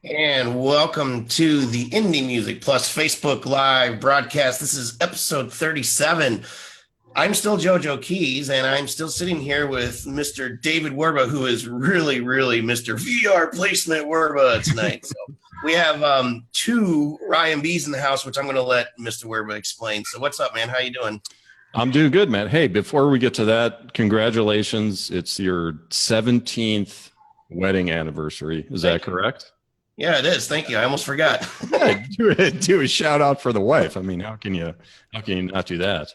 And welcome to the Indie Music Plus Facebook Live broadcast. This is episode 37. I'm still JoJo Keys, and I'm still sitting here with Mr. David Werba, who is really Mr. VR Placement Werba tonight. So we have two Ryan B's in the house, which I'm going to let Mr. Werba explain. So what's up, man? How you doing? I'm doing good, man. Hey, before we get to that, congratulations. It's your 17th wedding anniversary. Is that correct? Yeah, it is. Thank you. I almost forgot. do a shout out for the wife. I mean, how can you not do that?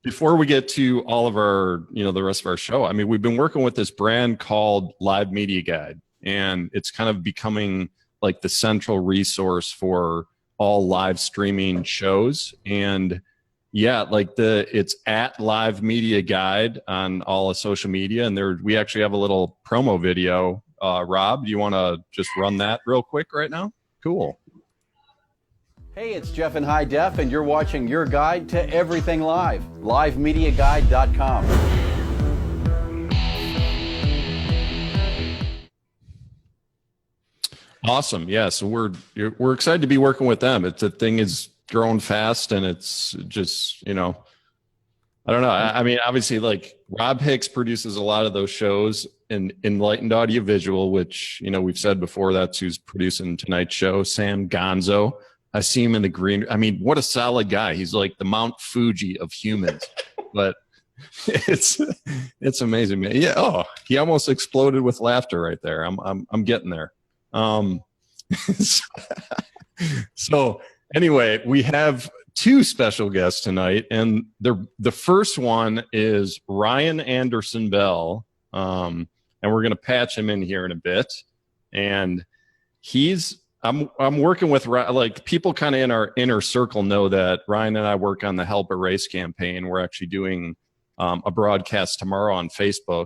Before we get to all of our, the rest of our show, I mean, we've been working with this brand called Live Media Guide, and it's kind of becoming like the central resource for all live streaming shows. And yeah, it's at Live Media Guide on all of social media. And we actually have a little promo video. Rob, do you want to just run that real quick right now? Cool. Hey, it's Jeff in High Def, and you're watching your guide to everything live, livemediaguide.com. Awesome. Yeah, so we're excited to be working with them. The thing is growing fast, and it's just, I don't know. I mean, obviously, like Rob Hicks produces a lot of those shows in Enlightened Audiovisual, which, we've said before, that's who's producing tonight's show. Sam Gonzo. I see him in the green. I mean, what a solid guy. He's like the Mount Fuji of humans, but it's amazing, man. Yeah. Oh, he almost exploded with laughter right there. I'm getting there. So anyway, we have two special guests tonight, and the first one is Ryan Anderson Bell, and we're going to patch him in here in a bit. And I'm working with, like, people kind of in our inner circle know that Ryan and I work on the Help Erase campaign. We're actually doing a broadcast tomorrow on Facebook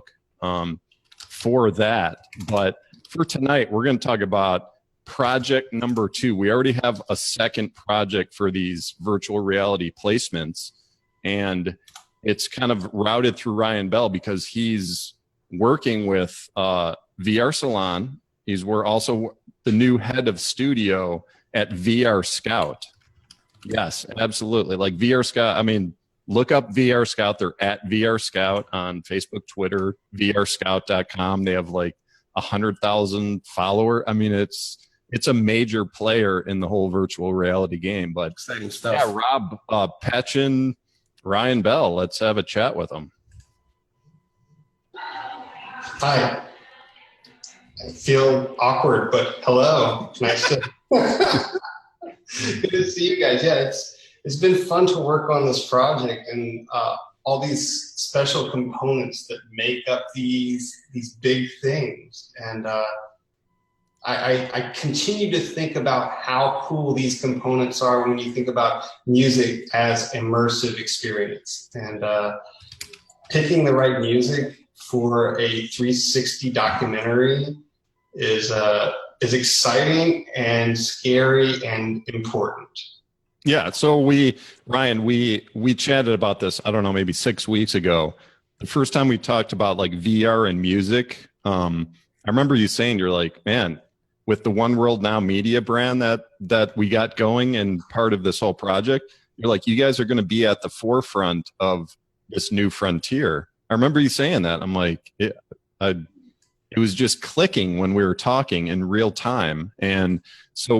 for that. But for tonight, we're going to talk about project number 2. We already have a second project for these virtual reality placements, and it's kind of routed through Ryan Bell because he's working with VR Salon. We're also the new head of studio at VR Scout. Yes, absolutely. Like VR Scout, I mean, look up VR Scout. They're at VR Scout on Facebook, Twitter, vrscout.com. They have like 100,000 followers. I mean, it's a major player in the whole virtual reality game. But exciting stuff. Yeah, Rob, patch in Ryan Bell. Let's have a chat with him. Hi. I feel awkward, but hello. Nice to good to see you guys. Yeah, it's been fun to work on this project and all these special components that make up these big things. And I continue to think about how cool these components are when you think about music as immersive experience. And picking the right music for a 360 documentary is exciting and scary and important. Yeah. So Ryan, we chatted about this, I don't know, maybe 6 weeks ago. The first time we talked about like VR and music, I remember you saying, you're like, man, with the One World Now media brand that we got going and part of this whole project, you're like, you guys are going to be at the forefront of this new frontier. I remember you saying that. I'm like, it was just clicking when we were talking in real time. And so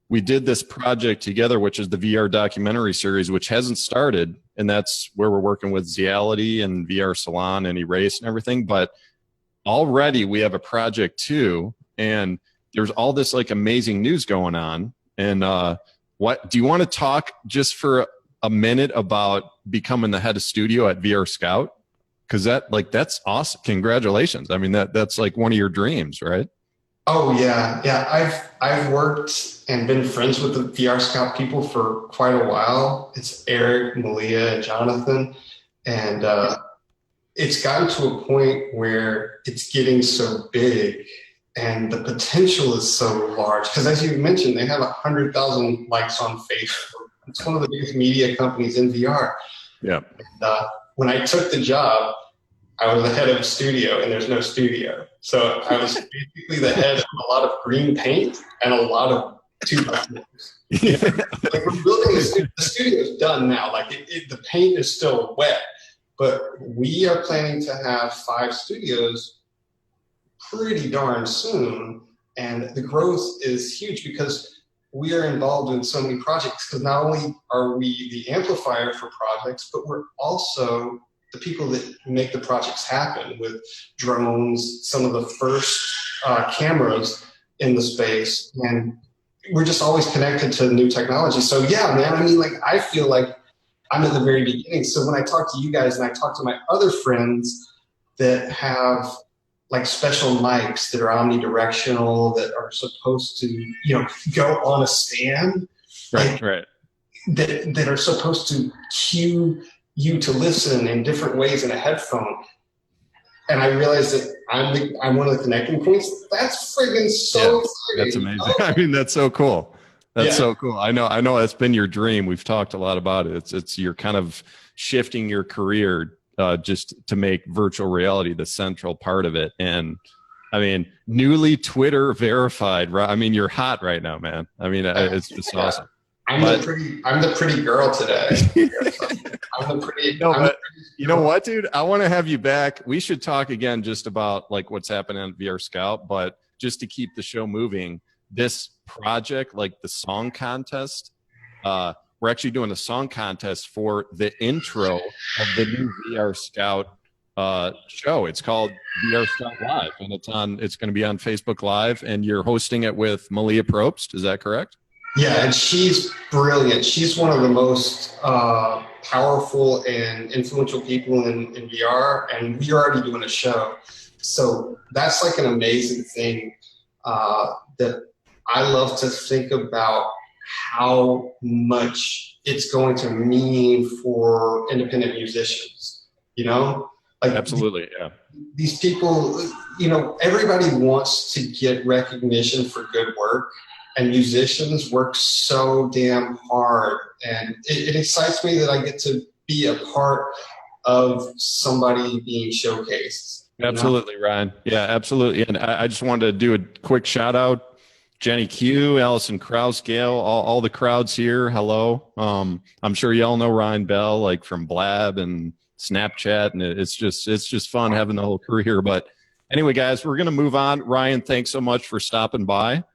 we did this project together, which is the VR documentary series, which hasn't started. And that's where we're working with Ziality and VR Salon and Erase and everything. But already we have a project too. And there's all this like amazing news going on. And what do you want to talk just for a minute about becoming the head of studio at VR Scout? Because that's awesome. Congratulations. I mean, that's like one of your dreams, right? Oh yeah. I've worked and been friends with the VR Scout people for quite a while. It's Eric, Malia, and Jonathan, and it's gotten to a point where it's getting so big, and the potential is so large. Because as you mentioned, they have 100,000 likes on Facebook. It's one of the biggest media companies in VR. Yeah. And, when I took the job, I was the head of a studio, and there's no studio. So I was basically the head of a lot of green paint and a lot of 2x4s. Like we're building the studio is done now. Like the paint is still wet, but we are planning to have 5 studios pretty darn soon. And the growth is huge because we are involved in so many projects, because not only are we the amplifier for projects, but we're also the people that make the projects happen with drones, some of the first cameras in the space. And we're just always connected to new technology. So yeah, man, I mean, like, I feel like I'm at the very beginning. So when I talk to you guys and I talk to my other friends that have like special mics that are omnidirectional, that are supposed to, you know, go on a stand, right. That are supposed to cue you to listen in different ways in a headphone. And I realized that I'm one of the connecting points. That's friggin' so exciting. That's amazing. I mean, that's so cool. That's so cool. I know that's been your dream. We've talked a lot about it. It's you're kind of shifting your career just to make virtual reality the central part of it. And I mean, newly Twitter verified, right? I mean, you're hot right now, man. I mean, it's just awesome. I'm the pretty girl today. I'm the pretty. No, but you know what, dude? I want to have you back. We should talk again just about like what's happening on VR Scout, but just to keep the show moving, this project, like the song contest, we're actually doing a song contest for the intro of the new VR Scout show. It's called VR Scout Live, and it's going to be on Facebook Live, and you're hosting it with Malia Probst. Is that correct? Yeah, and she's brilliant. She's one of the most powerful and influential people in VR, and we're already doing a show. So that's like an amazing thing that I love to think about, how much it's going to mean for independent musicians, you know? Like, absolutely, yeah. These people, you know, everybody wants to get recognition for good work, and musicians work so damn hard. And it excites me that I get to be a part of somebody being showcased. Absolutely, Ryan. Yeah, absolutely. And I just wanted to do a quick shout out. Jenny Q, Allison Krause, Gail, all the crowds here. Hello. I'm sure y'all know Ryan Bell, like from Blab and Snapchat, and it's just fun having the whole crew here. But anyway, guys, we're gonna move on. Ryan, thanks so much for stopping by.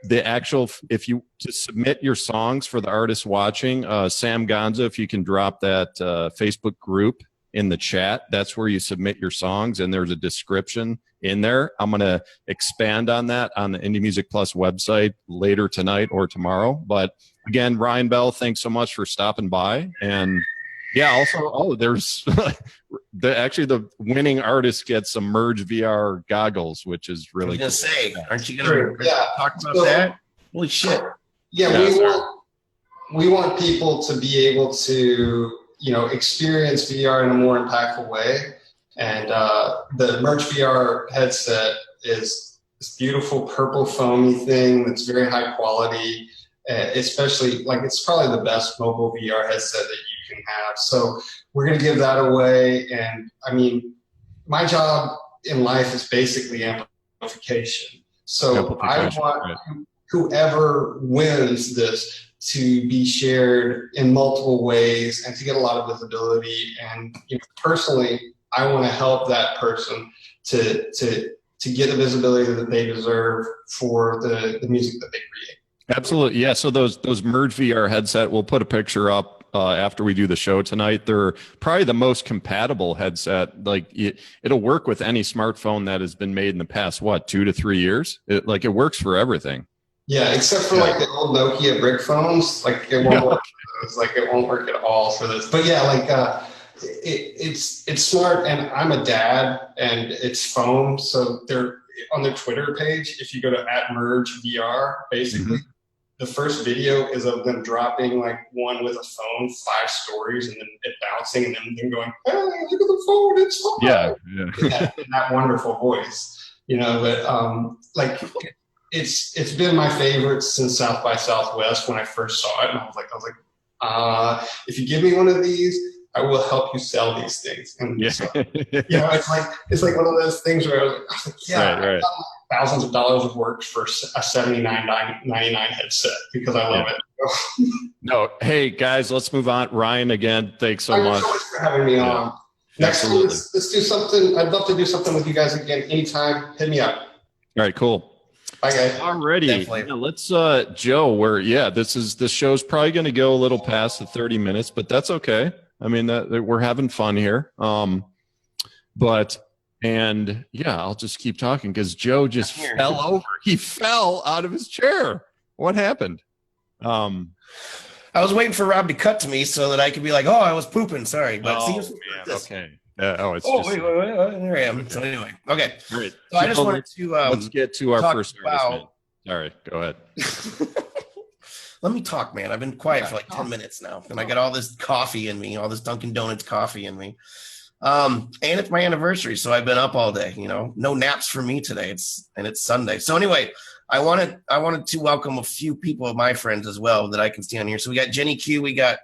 If you to submit your songs for the artists watching, Sam Ganxta, if you can drop that Facebook group in the chat, that's where you submit your songs, and there's a description in there. I'm going to expand on that on the Indie Music Plus website later tonight or tomorrow. But again, Ryan Bell, thanks so much for stopping by. And yeah, also, there's the winning artist gets some Merge VR goggles, which is really cool. Say, aren't you going to talk about that? Holy shit. Yeah, we want people to be able to, you know, experience VR in a more impactful way. And the Merge VR headset is this beautiful purple foamy thing that's very high quality, especially, like, it's probably the best mobile VR headset that you can have. So we're going to give that away. And I mean, my job in life is basically amplification. So I want whoever wins this to be shared in multiple ways and to get a lot of visibility. And, you know, personally, I want to help that person to get the visibility that they deserve for the music that they create. Absolutely. Yeah. So those Merge VR headset, we'll put a picture up after we do the show tonight. They're probably the most compatible headset. Like it'll work with any smartphone that has been made in the past, 2 to 3 years. It works for everything. Yeah, except for like the old Nokia brick phones, like it won't work for those. Like it won't work at all for this. But yeah, like it's smart. And I'm a dad, and it's phone. So they're on their Twitter page. If you go to @mergeVR, basically, the first video is of them dropping like one with a phone, 5 stories, and then it bouncing, and then them going, "Hey, look at the phone! It's fun!" Yeah. In that wonderful voice, you know. But like. It's been my favorite since South by Southwest when I first saw it, and I was like, if you give me one of these, I will help you sell these things. And Yeah. so, it's like one of those things where I was like, yeah, Right. I've done thousands of dollars of work for a $79.99 headset because I love it. No, hey guys, let's move on. Ryan, again, thanks so much. So much for having me on. Next time, Absolutely. let's do something. I'd love to do something with you guys again anytime. Hit me up. All right, cool. Bye, guys. Alrighty. Definitely. Yeah, let's Joe, this show's probably going to go a little past the 30 minutes, but that's okay. I mean, that we're having fun here. I'll just keep talking because Joe just fell over. He fell out of his chair. What happened? I was waiting for Rob to cut to me so that I could be like, "Oh, I was pooping. Sorry." But okay. Wait, there I am. So anyway, okay. Great. So I just wanted to let's get to our first artist, man. Sorry, go ahead. Let me talk, man. I've been quiet for like 10 minutes now, and I got all this coffee in me, all this Dunkin' Donuts coffee in me. And it's my anniversary, so I've been up all day. No naps for me today. It's Sunday. So anyway, I wanted to welcome a few people of my friends as well that I can see on here. So we got Jenny Q, we got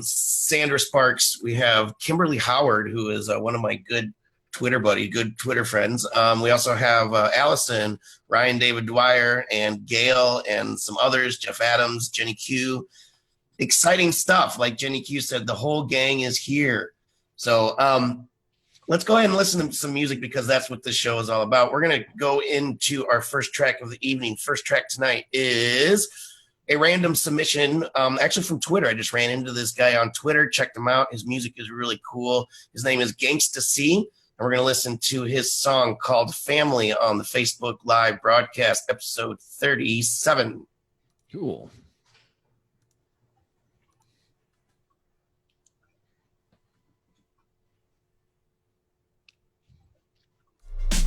Sandra Sparks, we have Kimberly Howard, who is one of my good Twitter friends. We also have Allison, Ryan David Dwyer, and Gail, and some others, Jeff Adams, Jenny Q. Exciting stuff. Like Jenny Q said, the whole gang is here. So let's go ahead and listen to some music because that's what this show is all about. We're going to go into our first track of the evening. First track tonight is a random submission, actually from Twitter. I just ran into this guy on Twitter, checked him out. His music is really cool. His name is Ganxta C, and we're going to listen to his song called Family on the Facebook Live broadcast, episode 37. Cool.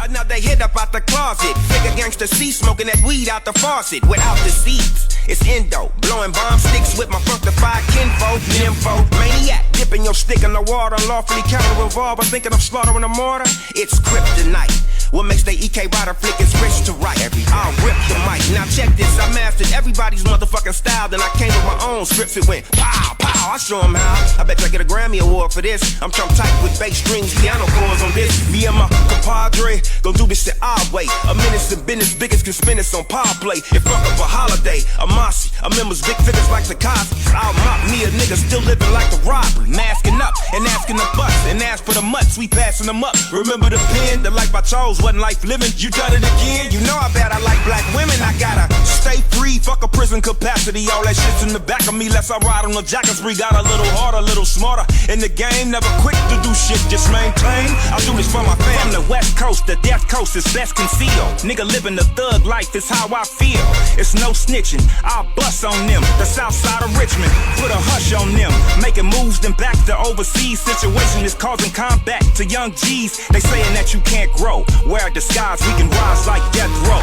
Another hit up out the closet. Figure Ganxta C smoking that weed out the faucet without the seeds. It's endo, blowing bomb sticks with my funkified kinfolk, nympho, maniac, dipping your stick in the water, lawfully count a revolver, thinking of slaughtering a mortar. It's kryptonite. What makes the EK rider flick is rich to right. I'll rip the mic. Now check this, I mastered everybody's motherfucking style. Then I came with my own scripts. It went pow, pow. I show them how. I bet I get a Grammy Award for this. I'm trump tight with bass strings, piano chords on this. Me and my compadre gon' do this shit our way. A minute's in business, biggest can spin this on power play. If fuck up a holiday, a Mossy, a members big figures like the Cosby's. I'll mop me a nigga still living like the robbery. Masking up and asking the bus and ask for the mutts. We passing them up. Remember the pen, the life I chose wasn't life living. You done it again. You know I bet I like black women. I gotta stay free, fuck a prison capacity. All that shit's in the back of me. Less I ride on the jacket spree. Got a little harder, a little smarter in the game. Never quick to do shit, just maintain. I do this for my fam. From the West Coast, the Death Coast is best concealed. Nigga living the thug life is how I feel. It's no snitching, I'll bust on them. The south side of Richmond, put a hush on them. Making moves then back to overseas. Situation is causing combat to young G's. They saying that you can't grow. Wear a disguise, we can rise like death row.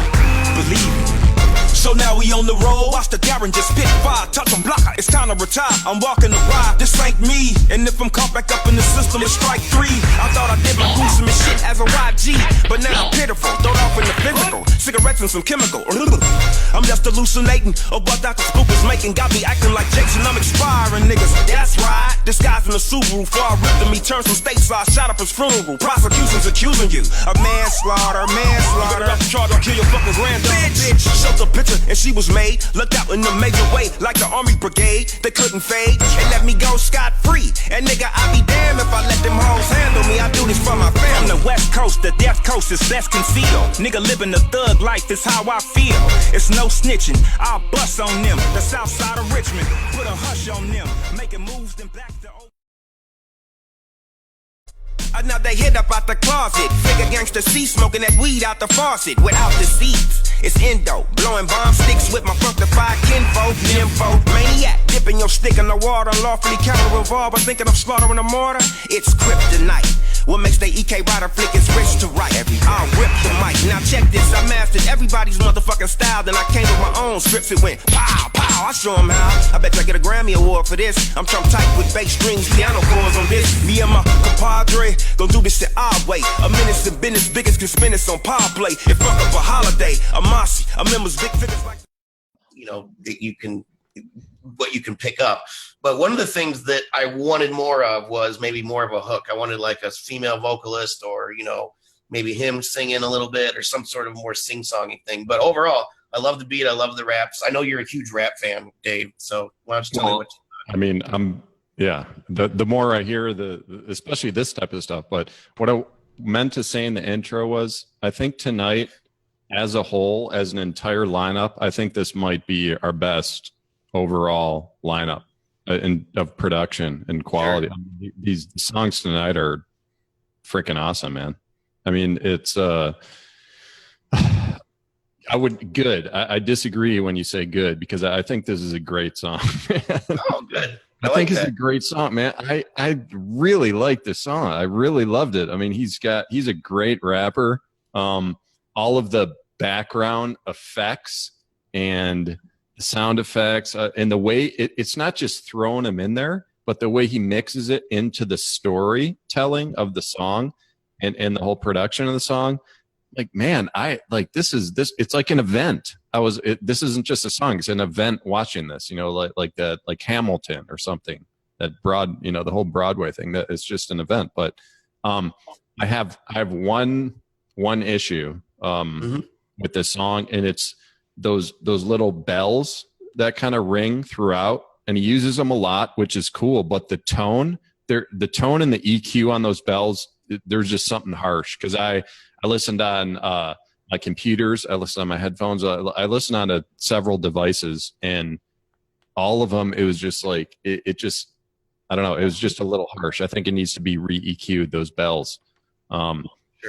Believe me. So now we on the road. Watch the Darren just spit fire, touch on blocker. It's time to retire. I'm walking the ride. This ain't me. And if I'm caught back up in the system, it's strike 3. I thought I did my gruesome shit as a YG, but now I'm pitiful. Thrown off in the physical. Cigarettes and some chemical. I'm just hallucinating of what Dr. Spook is making. Got me acting like Jason. I'm expiring, niggas. That's right. Disguised in a Subaru. Far ripped and me turned from stateside. Shot up his funeral. Prosecution's accusing you of manslaughter. You better not charge or kill your fucking granddaughter. Bitch, showed the picture and she was made. Looked out in a major way like the Army Brigade. They couldn't fade and let me go scot-free. And nigga, I be damned if I let them hoes handle me. I do this for my family. From the West Coast, the Death Coast is best concealed. Nigga living the thug life is how I feel. It's no snitching, I'll bust on them. The south side of Richmond, put a hush on them. Making moves then back to another hit up out the closet. Figure Ganxta C smoking that weed out the faucet without the seeds. It's endo, blowing bomb sticks with my funkified kinfolk, nympho, maniac, dipping your stick in the water, lawfully count a revolver, thinking of slaughtering a mortar. It's kryptonite. What makes the EK rider flick is rich to right. I'll rip the mic. Now check this, I mastered everybody's motherfucking style. Then I came with my own scripts. It went pow, pow. I show them how. I bet I get a Grammy Award for this. I'm trump tight with bass strings, piano chords on this. Me and my compadre gon' do this shit our way. A minute's in business, biggest can spin this on power play. If fuck up a holiday, a Mossy, a members big figures like That you can, what you can pick up. But one of the things that I wanted more of was maybe more of a hook. I wanted like a female vocalist, or, you know, maybe him singing a little bit, or some sort of more sing-songy thing. But overall, I love the beat. I love the raps. I know you're a huge rap fan, Dave. So why don't you tell me what you I mean, the more I hear especially this type of stuff, but what I meant to say in the intro was, I think tonight as a whole, as an entire lineup, I think this might be our best overall lineup of production and quality. Sure. I mean, these songs tonight are freaking awesome, man. I mean, it's I disagree when you say good, because I think this is a great song. Oh, good. I think it's a great song, man. I really like this song. I really loved it. I mean, he's a great rapper. All of the background effects and the sound effects, and the way it's not just throwing them in there, but the way he mixes it into the storytelling of the song and the whole production of the song. Like, man, I like this. It's like an event. This isn't just a song. It's an event watching this, you know, like Hamilton or something, that the whole Broadway thing. That it's just an event. But I have one issue with this song, and it's those little bells that kind of ring throughout, and he uses them a lot, which is cool. But the tone and the EQ on those bells, there's just something harsh. Because I listened on my computers, I listened on my headphones, I listened on several devices, and all of them, it was just like it just, I don't know, it was just a little harsh. I think it needs to be re-EQ'd, those bells. Sure.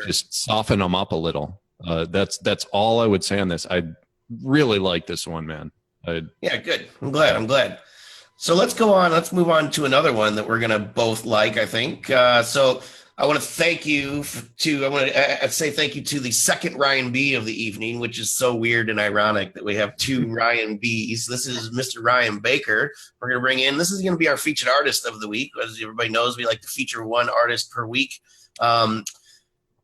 Just soften them up a little. That's all I would say on this. I really like this one, man. Yeah, good. I'm glad. So let's move on to another one that we're gonna both like, I think. So I want to thank you say thank you to the second Ryan B of the evening, which is so weird and ironic that we have two Ryan Bs. This is Mr. Ryan Baker. We're going to bring in, this is going to be our featured artist of the week. As everybody knows, we like to feature one artist per week.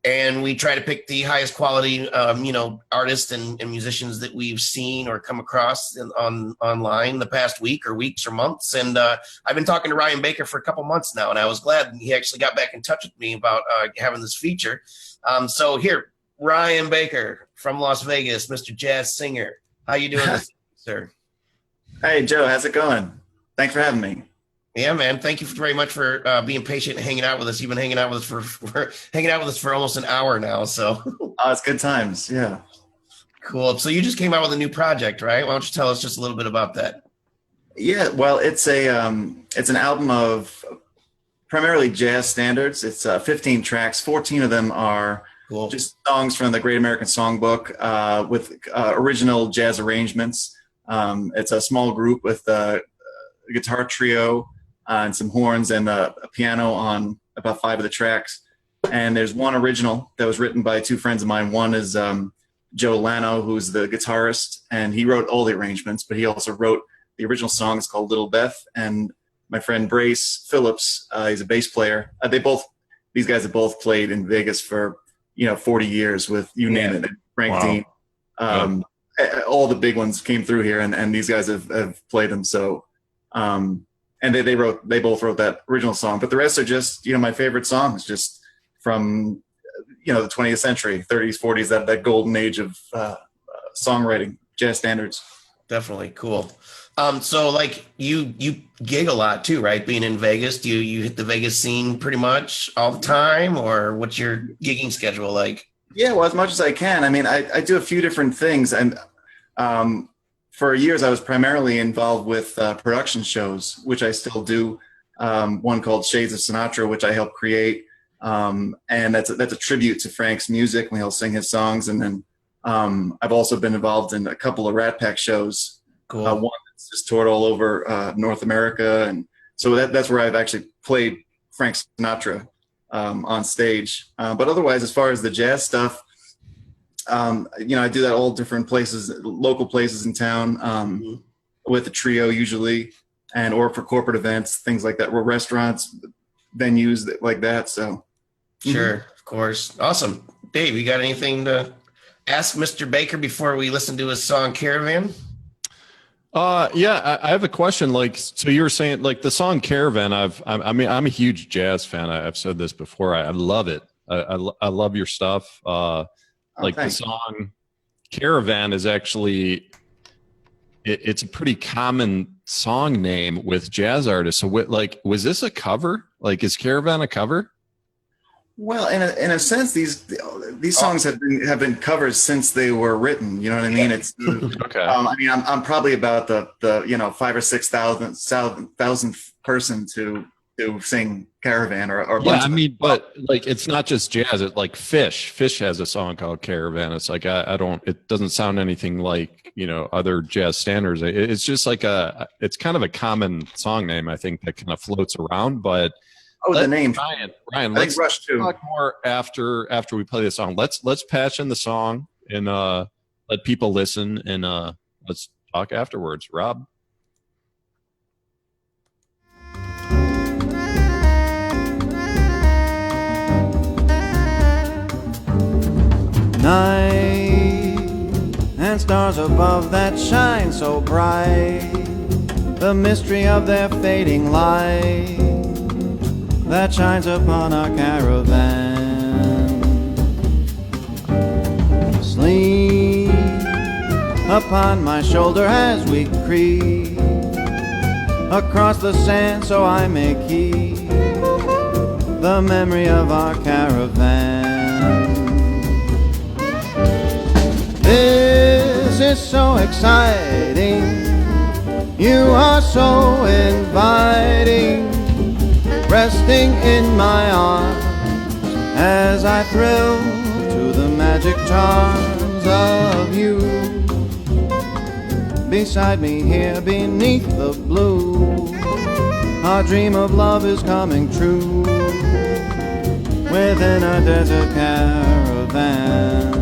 And we try to pick the highest quality, artists and musicians that we've seen or come across online the past week or weeks or months. And I've been talking to Ryan Baker for a couple months now, and I was glad he actually got back in touch with me about having this feature. So here, Ryan Baker from Las Vegas, Mr. Jazz Singer. How you doing, sir? Hey, Joe. How's it going? Thanks for having me. Yeah, man. Thank you very much for being patient and hanging out with us. You've been hanging out with us for almost an hour now. So it's good times. Yeah. Cool. So you just came out with a new project, right? Why don't you tell us just a little bit about that? Yeah. Well, it's an album of primarily jazz standards. It's 15 tracks. 14 of them are cool. Just songs from the Great American Songbook with original jazz arrangements. It's a small group with a guitar trio and some horns and a piano on about 5 of the tracks. And there's one original that was written by 2 friends of mine. One is Joe Lano, who's the guitarist, and he wrote all the arrangements, but he also wrote the original song. It's called Little Beth. And my friend Brace Phillips, he's a bass player. These guys have both played in Vegas for 40 years with you name it, Frank Dean. All the big ones came through here, and these guys have played them. So. And they both wrote that original song, but the rest are just, my favorite songs, just from, the 20th century, 30s, 40s, that golden age of songwriting, jazz standards. Definitely. Cool. So like you gig a lot too, right? Being in Vegas, do you hit the Vegas scene pretty much all the time, or what's your gigging schedule like? Yeah, well, as much as I can. I mean, I do a few different things, and, for years, I was primarily involved with production shows, which I still do. One called Shades of Sinatra, which I helped create, and that's a tribute to Frank's music when he'll sing his songs. And then I've also been involved in a couple of Rat Pack shows. Cool. One that's just toured all over North America, and so that's where I've actually played Frank Sinatra on stage. But otherwise, as far as the jazz stuff. I do that all different places, local places in town, with a trio usually, or for corporate events, things like that, or restaurants, venues like that. So, sure, of course, awesome. Dave, you got anything to ask Mr. Baker before we listen to his song "Caravan"? Yeah, I have a question. Like, so you were saying, like, the song "Caravan." I mean, I'm a huge jazz fan. I've said this before. I love it. I love your stuff. Like the thanks. song "Caravan" is actually it's a pretty common song name with jazz artists. So, like, was this a cover? Like, is "Caravan" a cover? Well, in a sense, these songs have been covered since they were written. You know what I mean? It's Okay. I mean, I'm probably about the 5 or 6,000th person to sing "Caravan" or a Yeah, bunch I of mean, but like, it's not just jazz. It's like Fish. Fish has a song called "Caravan." It's like I don't. It doesn't sound anything like other jazz standards. It's just like it's kind of a common song name. I think that kind of floats around, but. the name. Ryan, I let's think Rush too. talk more after we play the song. Let's patch in the song and let people listen and let's talk afterwards. Rob. Night and stars above that shine so bright, the mystery of their fading light that shines upon our caravan. Sleep upon my shoulder as we creep across the sand so I may keep the memory of our caravan. This is so exciting, you are so inviting, resting in my arms as I thrill to the magic charms of you. Beside me here beneath the blue, our dream of love is coming true within a desert caravan.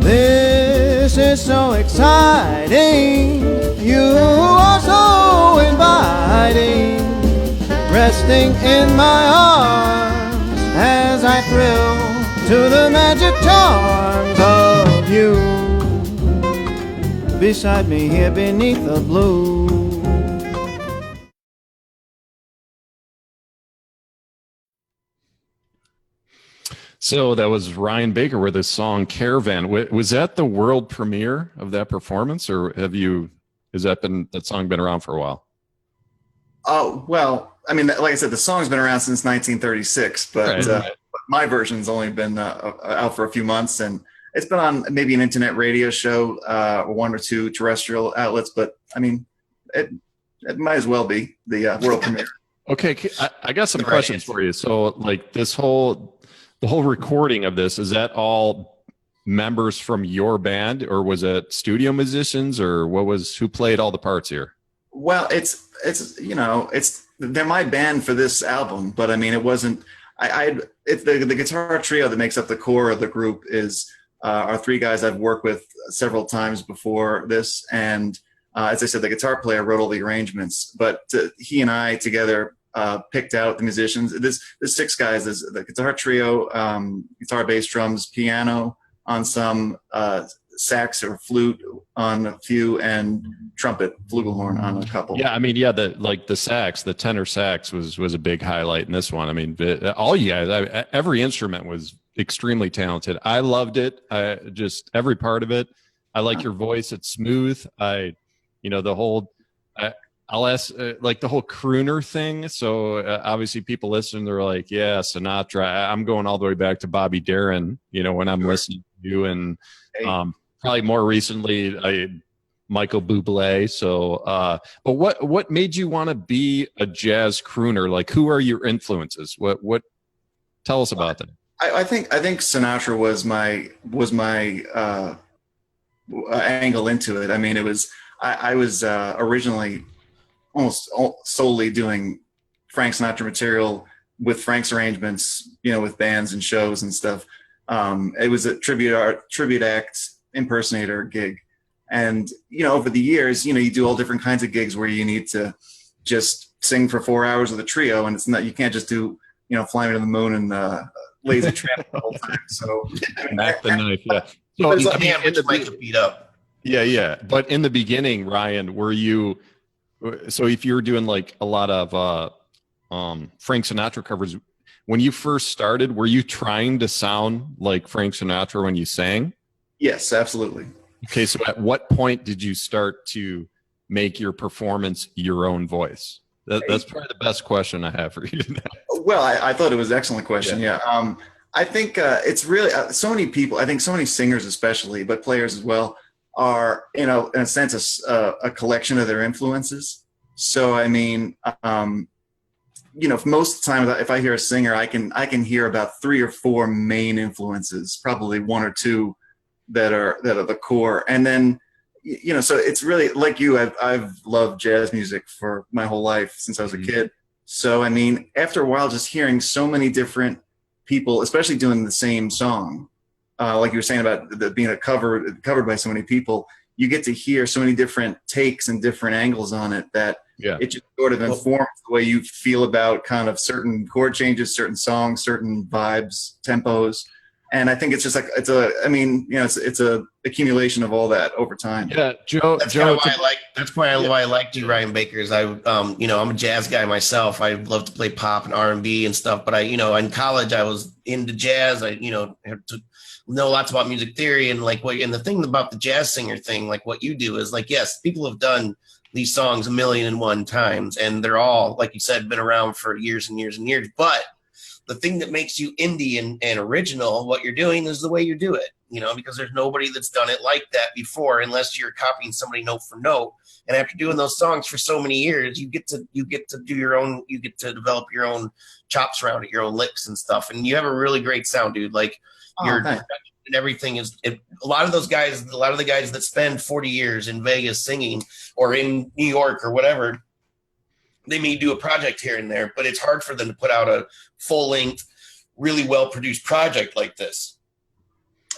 This is so exciting, you are so inviting, resting in my arms as I thrill to the magic charms of you. Beside me here beneath the blue. So that was Ryan Baker with his song "Caravan." Was that the world premiere of that performance, or has that song been around for a while? Oh, well, I mean, like I said, the song's been around since 1936, but Right. my version's only been out for a few months, and it's been on maybe an internet radio show, or one or two terrestrial outlets, but I mean, it might as well be the world premiere. Okay, I got some questions for you. So, like, the whole recording of this, is that all members from your band, or was it studio musicians, or who played all the parts here? Well, they're my band for this album, but I mean, it wasn't. It's the guitar trio that makes up the core of the group is our three guys I've worked with several times before this, and as I said, the guitar player wrote all the arrangements, but he and I together picked out the musicians. There's six guys. There's the guitar trio, guitar, bass, drums, piano on some, sax or flute on a few, and trumpet, flugelhorn on a couple. Yeah, I mean, the sax, the tenor sax was a big highlight in this one. I mean, all you guys, every instrument was extremely talented. I loved it. Just every part of it. I like your voice. It's smooth. The whole. I'll ask like the whole crooner thing. So obviously people listen, they're like, yeah, Sinatra. I'm going all the way back to Bobby Darin, when I'm listening to you, and probably more recently, Michael Bublé. So, but what made you want to be a jazz crooner? Like, who are your influences? What tell us about that? I think Sinatra was my angle into it. I mean, I was originally almost solely doing Frank Sinatra material with Frank's arrangements, with bands and shows and stuff. It was a tribute act impersonator gig. And, over the years, you do all different kinds of gigs where you need to just sing for 4 hours with a trio, and you can't just do, Fly Me to the Moon and Lazy Tramp the whole time. So Back the knife, yeah. So So, might get beat up. yeah. But in the beginning, Ryan, so if you were doing like a lot of Frank Sinatra covers, when you first started, were you trying to sound like Frank Sinatra when you sang? yes, absolutely. Okay, so at what point did you start to make your performance your own voice? That's probably the best question I have for you today. Well, I thought it was an excellent question. Yeah. I think it's really so many people, I think so many singers especially, but players as well, are, in a sense, a collection of their influences. So, I mean, most of the time, if I hear a singer, I can hear about 3 or 4 main influences, probably 1 or 2 that are the core. And then, so it's really like you, I've loved jazz music for my whole life since I was a kid. So, I mean, after a while, just hearing so many different people, especially doing the same song, like you were saying about being covered by so many people, you get to hear so many different takes and different angles on it that it just sort of informs the way you feel about kind of certain chord changes, certain songs, certain vibes, tempos. And I think it's just like, it's a accumulation of all that over time. Yeah, Joe. That's why I liked you, Ryan Baker. Is I'm a jazz guy myself. I love to play pop and R&B and stuff. But in college I was into jazz. I had to know lots about music theory and and the thing about the jazz singer thing, like what you do is yes, people have done these songs 1,000,001 times, and they're all, like you said, been around for years and years and years. But the thing that makes you indie and original, what you're doing, is the way you do it, because there's nobody that's done it like that before, unless you're copying somebody note for note. And after doing those songs for so many years, you get to do your own, you get to develop your own chops around it, your own licks and stuff. And you have a really great sound, dude. Your thanks. and everything a lot of the guys that spend 40 years in Vegas singing or in New York or whatever, they may do a project here and there, but it's hard for them to put out a full-length, really well-produced project like this.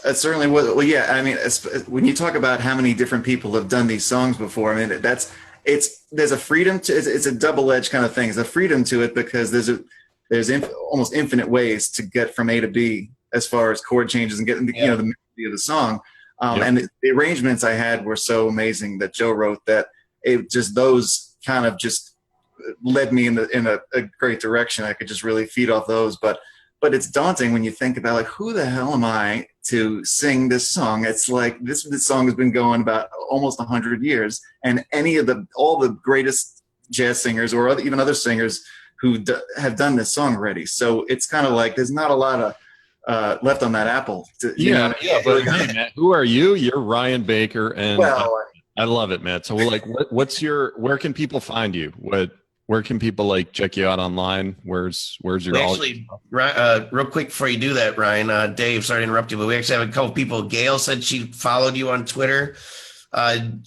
It certainly was. Well, yeah. I mean, when you talk about how many different people have done these songs before, I mean, there's a freedom to it's a double-edged kind of thing. There's a freedom to it because there's almost infinite ways to get from A to B as far as chord changes and getting the melody of the song. And the arrangements I had were so amazing that Joe wrote that those kind of just led me in a great direction. I could just really feed off those, but it's daunting when you think about who the hell am I to sing this song? It's like this song has been going about almost 100 years, and all the greatest jazz singers or even other singers who have done this song already. So it's kind of like there's not a lot of left on that apple. But hey, man, who are you? You're Ryan Baker, and I love it, man. So where can people find you? Where can people check you out online? Where's your real quick before you do that, Ryan, Dave, sorry to interrupt you, but we actually have a couple people. Gail said she followed you on Twitter.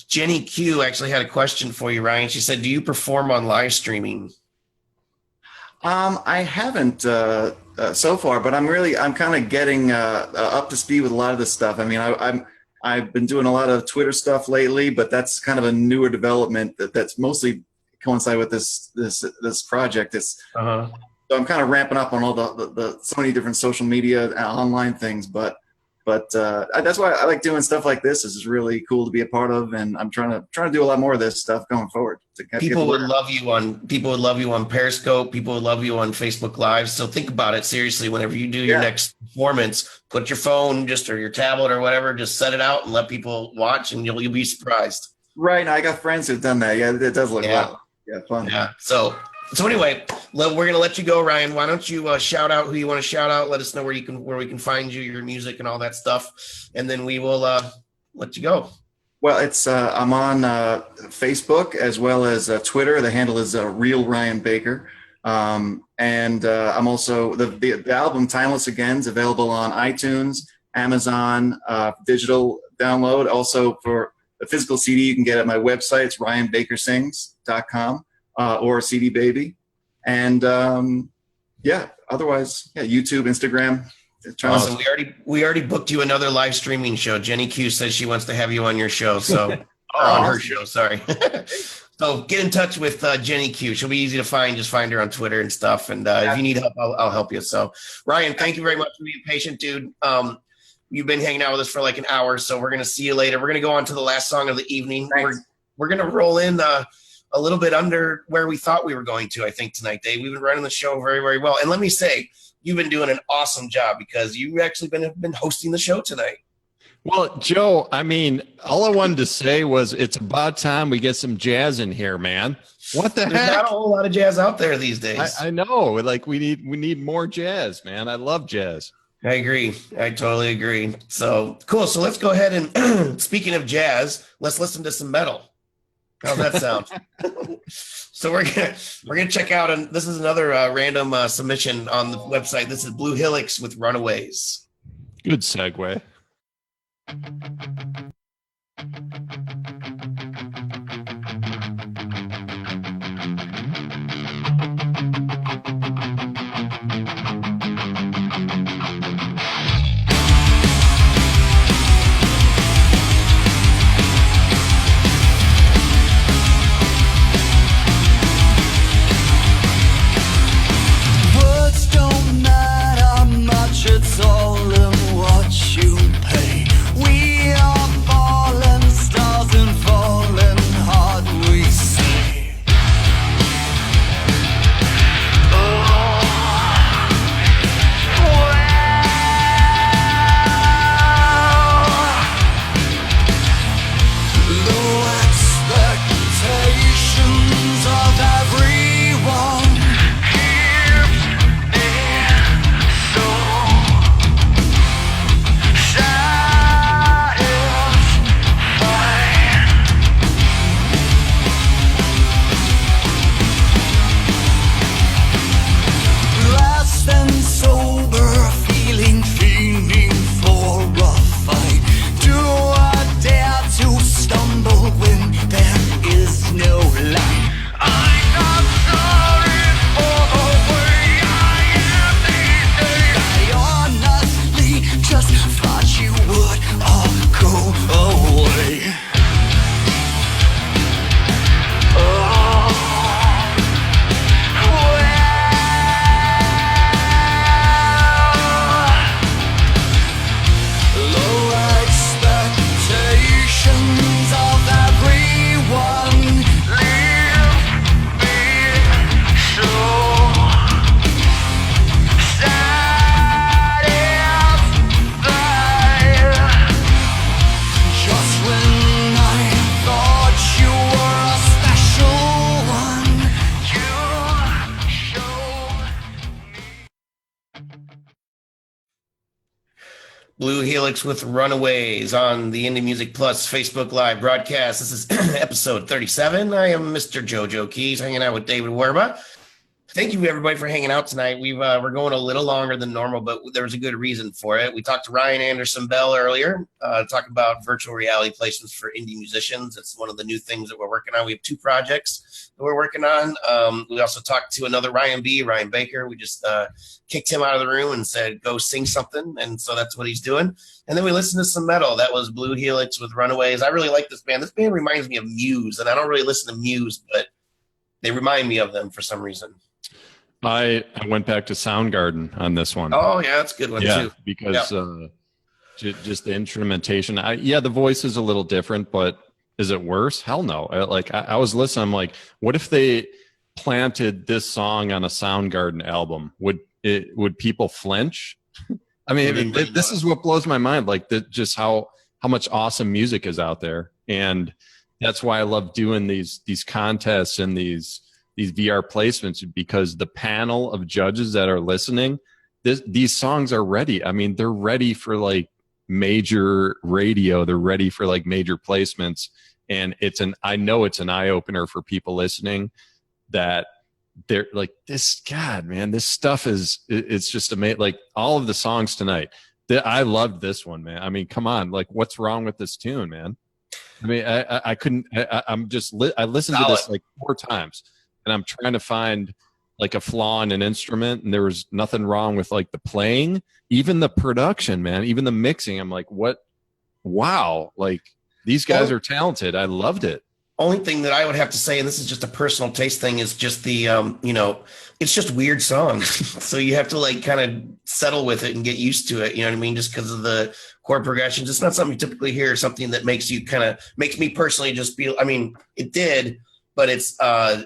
Jenny Q actually had a question for you, Ryan. She said, do you perform on live streaming? I haven't so far, but I'm kind of getting up to speed with a lot of this stuff. I mean, I've been doing a lot of Twitter stuff lately, but that's kind of a newer development that's mostly coincide with this project. So I'm kind of ramping up on all the so many different social media and online things, but that's why I like doing stuff like this. This is really cool to be a part of, and I'm trying to do a lot more of this stuff going forward. People would love you on Periscope. People would love you on Facebook Live. So think about it seriously. Whenever you do your next performance, put your phone or your tablet or whatever, just set it out and let people watch, and you'll be surprised. Right. I got friends who've done that. Yeah, it does look fun. Yeah, fun. Yeah. So anyway, we're gonna let you go, Ryan. Why don't you shout out who you want to shout out? Let us know where we can find you, your music, and all that stuff, and then we will let you go. Well, it's I'm on Facebook as well as Twitter. The handle is Real Ryan Baker, and I'm also the album Timeless Again is available on iTunes, Amazon, digital download. Also, for the physical CD, you can get it at my website. It's ryanbakersings.com or CD Baby. And otherwise, YouTube, Instagram. Awesome. We already booked you another live streaming show. Jenny Q says she wants to have you on your show, so or on her show. Sorry. So get in touch with Jenny Q. She'll be easy to find. Just find her on Twitter and stuff. And if you need help, I'll help you. So Ryan, thank you very much for being patient, dude. You've been hanging out with us for like an hour, so we're gonna see you later. We're gonna go on to the last song of the evening. We're gonna roll in a little bit under where we thought we were going to. I think tonight, Dave. We've been running the show very, very well. And let me say, you've been doing an awesome job because you've actually been hosting the show tonight. Well, Joe, I mean, all I wanted to say was it's about time we get some jazz in here, man. What the heck? There's not a whole lot of jazz out there these days. I know. Like we need more jazz, man. I love jazz. I agree. I totally agree. So cool. So let's go ahead and speaking of jazz, let's listen to some metal. How's that sound? So we're gonna check out, and this is another random submission on the website. This is Blue Helix with Runaways. Good segue. Words don't matter much, it's all in what you pay. We are fallen stars and fallen hard, we say. Low expectations of everyone. Less than sober, feeling fiending for a fight. Do I dare to stumble when there is no light? I'm not sorry for the way I am these days. I honestly just thought you would all go away. Low expectations of everyone. Leave me so satisfied. Just when I thought you were a special one, you showed. Blue Helix with Runaways on the Indie Music Plus Facebook Live broadcast. This is episode 37. I am Mr. JoJo Keys, hanging out with David Werba. Thank you, everybody, for hanging out tonight. We're going a little longer than normal, but there was a good reason for it. We talked to Ryan Anderson Bell earlier, talking about virtual reality placements for indie musicians. It's one of the new things that we're working on. We have 2 projects that we're working on. We also talked to another Ryan Baker. We just kicked him out of the room and said, go sing something. And so that's what he's doing. And then we listened to some metal. That was Blue Helix with Runaways. I really like this band. This band reminds me of Muse, and I don't really listen to Muse, but they remind me of them for some reason. I went back to Soundgarden on this one. Oh, yeah, that's a good one, too. Because just the instrumentation. The voice is a little different, but is it worse? Hell no. I was listening. I'm like, what if they planted this song on a Soundgarden album? Would people flinch? I mean, this is what blows my mind. Like just how much awesome music is out there, and that's why I love doing these contests and these VR placements, because the panel of judges that are listening, these songs are ready. I mean, they're ready for like major radio. They're ready for like major placements. And I know it's an eye opener for people listening that they're like, this, God, man, this stuff it's just amazing. Like all of the songs tonight, I loved this one, man. I mean, come on, like, what's wrong with this tune, man? I mean, I couldn't. I'm just. I listened to this like 4 times, and I'm trying to find like a flaw in an instrument, and there was nothing wrong with like the playing, even the production, man, even the mixing. I'm like, what? Wow, like these guys are talented. I loved it. Only thing that I would have to say, and this is just a personal taste thing, is just the it's just weird songs. So you have to like kind of settle with it and get used to it. You know what I mean? Just because of the chord progressions, it's not something you typically hear. Something that makes me personally just feel. I mean, it did, but it's a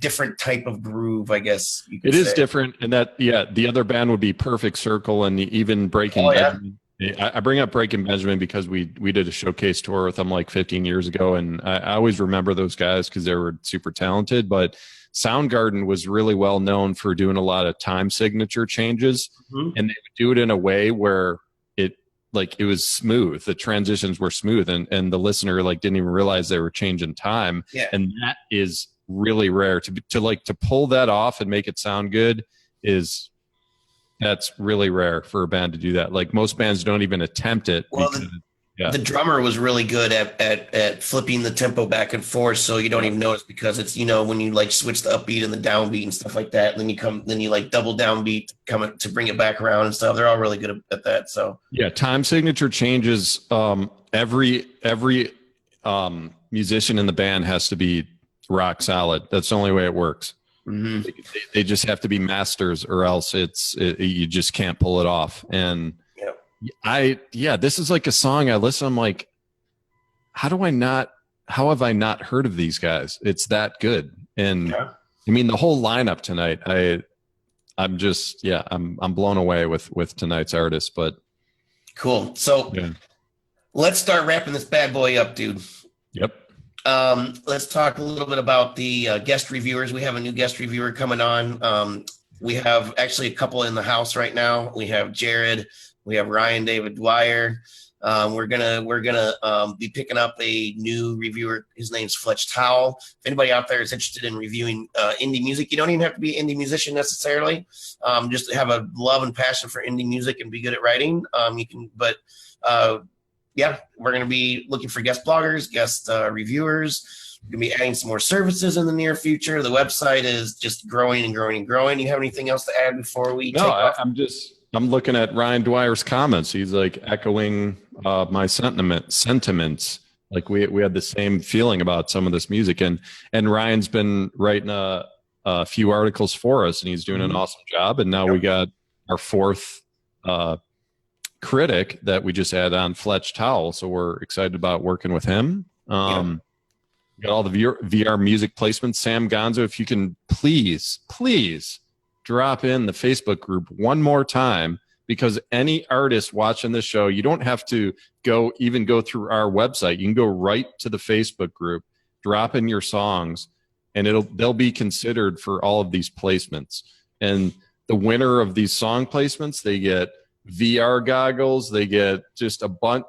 different type of groove, I guess. It is different, and that the other band would be Perfect Circle, and even Breaking Benjamin. I bring up Breaking Benjamin because we did a showcase tour with them like 15 years ago, and I always remember those guys because they were super talented. But Soundgarden was really well known for doing a lot of time signature changes, and they would do it in a way where it was smooth. The transitions were smooth, and the listener like didn't even realize they were changing time. Yeah. And that is really rare to pull that off and make it sound good that's really rare for a band to do that. Like most bands don't even attempt it. Well, the drummer was really good at flipping the tempo back and forth, so you don't even notice because it's when you like switch the upbeat and the downbeat and stuff like that, and then you like double downbeat to bring it back around and stuff. They're all really good at that. So time signature changes. Every musician in the band has to be rock solid. That's the only way it works. Mm-hmm. They just have to be masters, or else you just can't pull it off. And this is like a song I listen. I'm like, how have I not heard of these guys? It's that good. And I mean, the whole lineup tonight, I'm blown away with tonight's artist. But cool. So let's start wrapping this bad boy up, dude. Yep. Let's talk a little bit about the guest reviewers. We have a new guest reviewer coming on. We have actually a couple in the house right now. We have Jared. We have Ryan David Dwyer. We're gonna be picking up a new reviewer. His name's Fletch Towell. If anybody out there is interested in reviewing indie music, you don't even have to be an indie musician necessarily. Just have a love and passion for indie music and be good at writing. We're going to be looking for guest bloggers, guest reviewers. We're going to be adding some more services in the near future. The website is just growing and growing and growing. You have anything else to add before we take off? I'm looking at Ryan Dwyer's comments. He's like echoing my sentiments. Like we had the same feeling about some of this music, and Ryan's been writing a few articles for us, and he's doing an awesome job. And now we got our 4th critic that we just had on, Fletch Towell, so we're excited about working with him. We got all the VR music placements. Sam Gonzo, if you can please drop in the Facebook group one more time, because any artist watching this show, you don't have to go through our website. You can go right to the Facebook group, drop in your songs, and they'll be considered for all of these placements. And the winner of these song placements, they get VR goggles. They get just a bunch.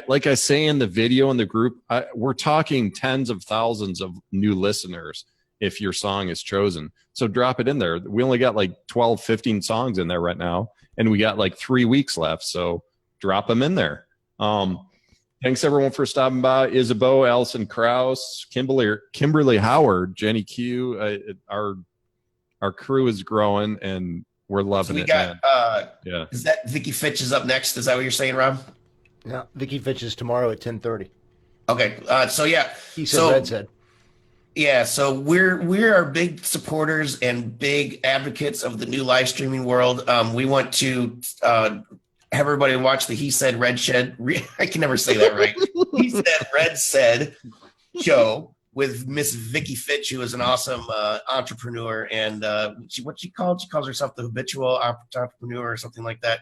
Like I say in the video in the group, we're talking tens of thousands of new listeners if your song is chosen. So drop it in there. We only got like 12, 15 songs in there right now, and we got like 3 weeks left. So drop them in there. Thanks everyone for stopping by. Isabeau, Allison Krause, Kimberly Howard, Jenny Q. Our crew is growing, and we're loving it. Is that Vicky Fitch is up next? Is that what you're saying, Rob? Yeah, Vicky Fitch is tomorrow at 10:30. Okay, He said Red said. Yeah, so we are big supporters and big advocates of the new live streaming world. We want to have everybody watch the He Said Red Shed. I can never say that right. He Said Red Said show with Miss Vicky Fitch, who is an awesome entrepreneur, and what she calls herself the habitual entrepreneur or something like that.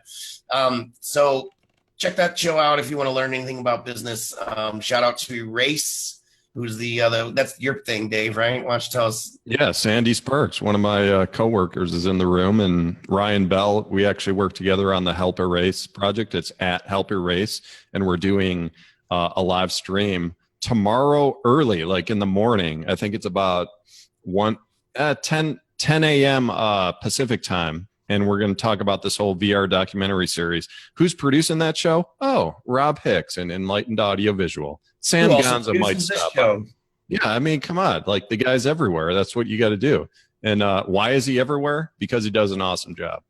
So check that show out if you want to learn anything about business. Shout out to Race, who's the other. That's your thing, Dave, right? Why don't you tell us? Yeah, Sandy Sparks, one of my coworkers, is in the room, and Ryan Bell. We actually work together on the Help Erase project. It's at Help Erase, and we're doing a live stream tomorrow early, like in the morning. I think it's about 10 a.m. Pacific time. and we're going to talk about this whole VR documentary series. Who's producing that show? Oh, Rob Hicks and Enlightened Audiovisual. Sam Gonza might stop by. Yeah, I mean, come on. Like, the guy's everywhere. That's what you got to do. And why is he everywhere? Because he does an awesome job.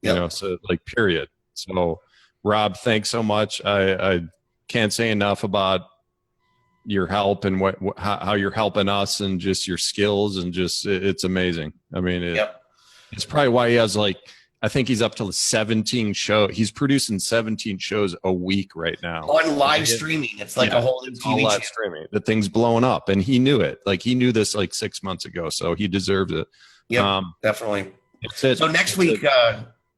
Yep. You know, so like, period. So, Rob, thanks so much. I can't say enough about your help and how you're helping us, and just your skills, and just it's amazing. I mean, it's probably why he has, like, I think he's up to 17 shows. He's producing 17 shows a week right now on live streaming. It's like a whole TV live channel. streaming. The thing's blowing up, and he knew it. Like, he knew this like 6 months ago, so he deserved it. Yeah, definitely. That's it. So next week,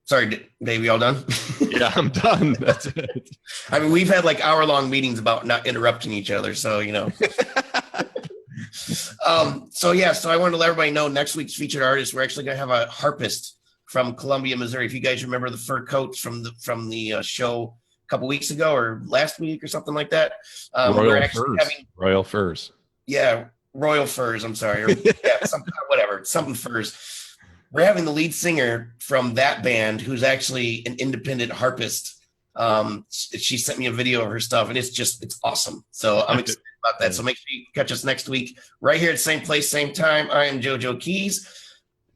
sorry, Dave, you all done? Yeah, I'm done. That's it. I mean, we've had like hour-long meetings about not interrupting each other, so you know. So I wanted to let everybody know next week's featured artist, we're actually gonna have a harpist from Columbia, Missouri. If you guys remember the fur coats from the show a couple weeks ago or last week or something like that. Royal Furs. Yeah, Royal Furs. I'm sorry. Or, yeah, something furs. We're having the lead singer from that band, who's actually an independent harpist. She sent me a video of her stuff, and it's awesome. So I'm excited about that. So make sure you catch us next week right here at the same place, same time. I am JoJo Keys,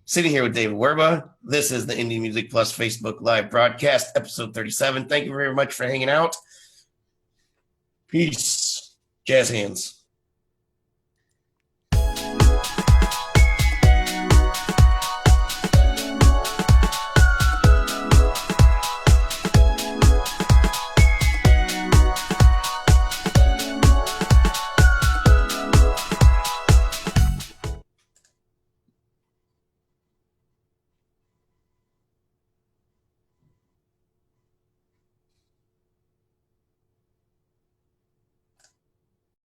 sitting here with David Werba. This is the Indie Music Plus Facebook Live broadcast, episode 37. Thank you very much for hanging out. Peace. Jazz hands.